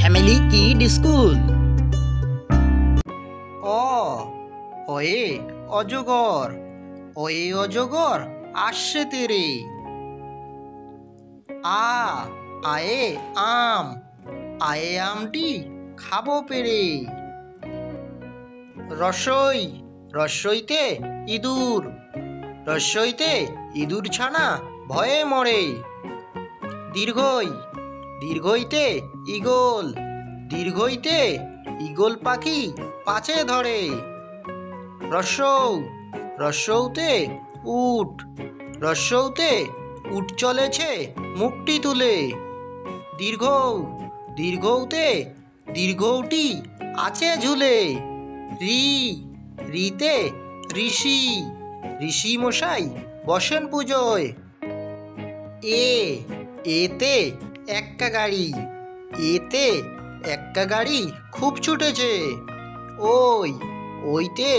Family kid school. অ অয়ে অজগর, অয়ে অজগর আসছে তেরে। আয়ে আম, আয়ে আমটি খাবো পেরে। রসই, রসইতে ইঁদুর, রসইতে ইঁদুর ছানা ভয়ে মরে। দীর্ঘই, দীর্ঘইতে ঈগল, দীর্ঘইতে ঈগল পাখি পাছে ধরে। রসৌ, রসৌতে উট, রসৌতে উট চলেছে মুখটি তুলে। দীর্ঘৌ, দীর্ঘৌতে দীর্ঘৌটি আছে ঝুলে। রি, রিতে ঋষি, ঋষি মশাই বসেন পুজোয়। এতে এক্কা গাড়ি, এতে এক্কা গাড়ি খুব ছুটেছে। ওই, ওইতে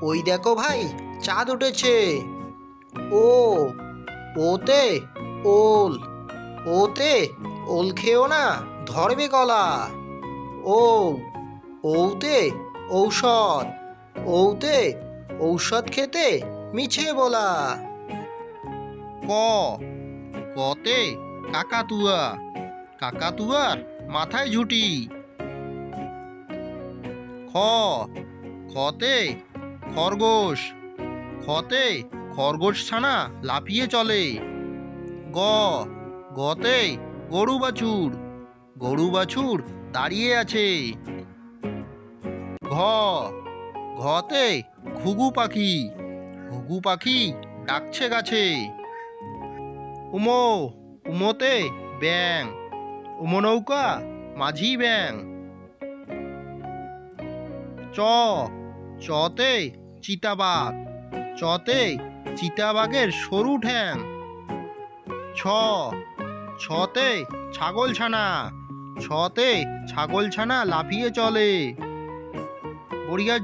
ওই দেখো ভাই চাঁদ উঠেছে। ওতে ওল, ওতে ওল খেও না ধরবে গলা। ওতে ঔষধ, ওতে ঔষধ খেতে মিছে বলা। কতে কাকাতুয়া, কাকাতুয়ার মাথায় ঝুঁটি। খতে খরগোশ, খতে খরগোশ ছানা লাফিয়ে চলে। গতে গরু বাছুর, গরু বাছুর দাঁড়িয়ে আছে। ঘতে ঘুঘু পাখি, ঘুঘু পাখি ডাকছে গাছে। উমোতে ব্যাং, উমো নৌকা মাঝি ব্যাং। চতে চিতাবাঘ, চতে চিতাবাঘের সরু ঠ্যাং। ছতে ছাগল ছানা, ছতে ছাগল ছানা লাফিয়ে চলে। বড়িয়ার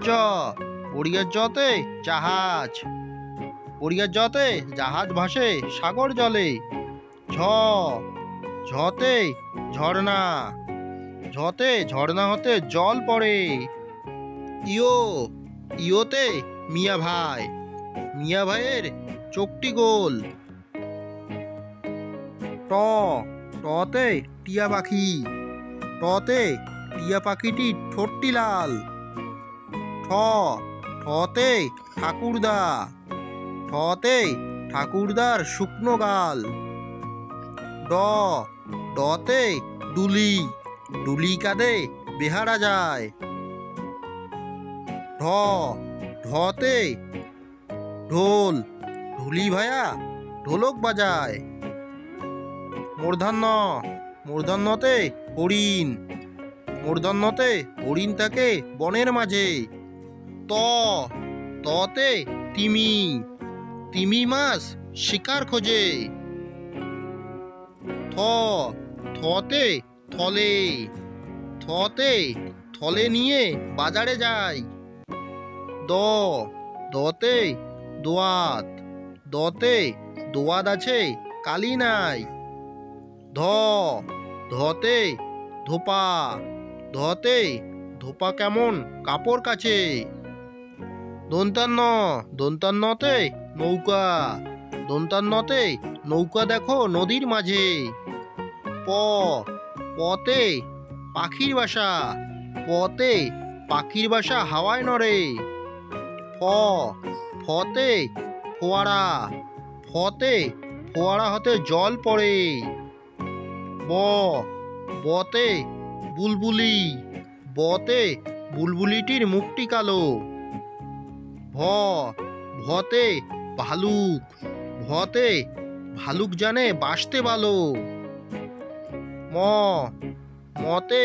বড়িয়ার জতে জাহাজ, বড়িয়ার জতে জাহাজ ভাসে সাগর জলে। ঝতে ঝর্ণা, ঝতে ঝর্ণা হতে জল পড়ে। ইয়োতে মিয়া ভাই, মিয়া ভাইয়ের চোখটি গোল। টতে টিয়া পাখি, টতে টিয়া পাখিটির ঠোঁটটি লাল। ঠতে ঠাকুরদা, ঠতে ঠাকুরদার শুকনো গাল। ডতে ডুলি, ডুলি কাঁধে বেহারা যায়। ঢতে ঢোল, ঢুলি ভায়া ঢোলক বাজায়। মূর্ধন্য, মূর্ধন্যতে হরিণ, মূর্ধন্যতে হরিণ থাকে বনের মাঝে। ততে তিমি, তিমি মাছ শিকার খোঁজে। থতে থলে, থতে থলে নিয়ে বাজারে যায়। দতে দোয়াত, দতে দোয়াত আছে কালি নাই। ধতে ধোপা, ধতে ধোপা কেমন কাপড় কাছে। দন্তান্ন, দন্তান্নতে নৌকা, দন্তান্নতে নৌকা দেখো নদীর মাঝে। পতে পাখির বাসা, পতে পাখির বাসা হাওয়ায় নড়ে। ফতে ফোয়ারা, ফতে ফোয়ারা হতে জল পড়ে। বতে বুলবুলি, বতে বুলবুলিটির মুখটি কালো। ভতে ভালুক, ভতে ভালুক জানে বাসতে ভালো। মতে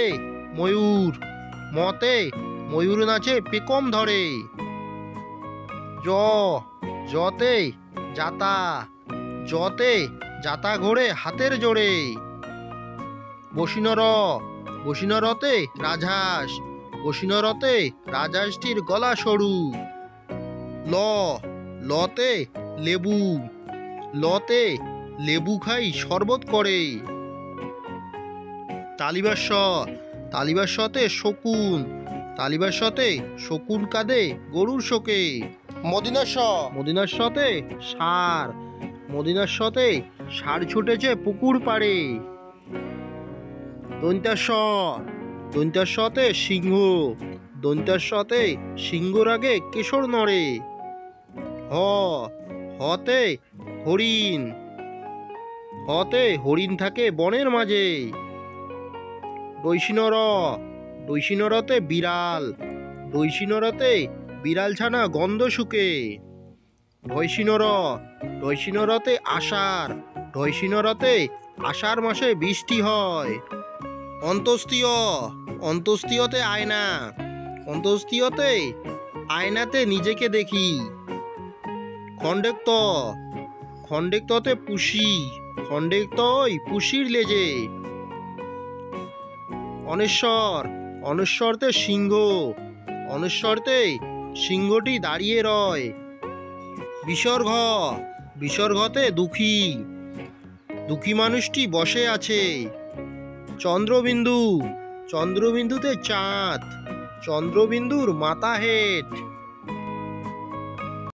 ময়ূর, মতে ময়ূর নাচে পেকম ধরে। জতে জাতা, জতে জাতা ঘোড়ে হাতের জোড়ে। বসিনর, বসিনরতে রাজহাঁস, বসিনরতে রাজহাঁসটির গলা সরু। লতে লেবু, লতে লেবু খাই শরবত করে। তালিবাস্য, তালিবার সতে শকুন, তালিবার সতে শকুন কাঁদে গরুর শোকে। মদিনার স, মদিনার সতে ষাঁড়, মদিনার সতে ষাঁড় ছুটেছে পুকুর পাড়ে। দন্ত্যার স, দন্ত্যার সতে সিংহ, দন্ত্যার সতে সিংহর আগে কেশর নড়ে। হ, হতে হরিণ, হতে হরিণ থাকে বনের মাঝে। ডৈসিনর, ডৈসিনরতে বিড়াল, ডৈসিনরতে বিড়াল ছানা গন্ধ শুকে। ঢয়সিনর, ঢয়সিনরতে আষাঢ়, ঢয়সিনরতে আষাঢ় মাসে বৃষ্টি হয়। অন্তস্তীয়, অন্তস্তীয়তে আয়না, অন্তস্তীয়তে আয়নাতে নিজেকে দেখি। খণ্ডেক্ত, খণ্ডেক্ততে পুষি, খণ্ডেক্ত ওই পুষির লেজে। অনেশ্বর, অনেশ্বরতে সিংহ, অনেশ্বরতে সিংহটি দাঁড়িয়ে রয়। বিসর্গ, বিসর্গতে দুঃখী, দুঃখী মানুষটি বসে আছে। চন্দ্রবিন্দু, চন্দ্রবিন্দুতে চাঁদ, চন্দ্রবিন্দুর মাথা হেঁট।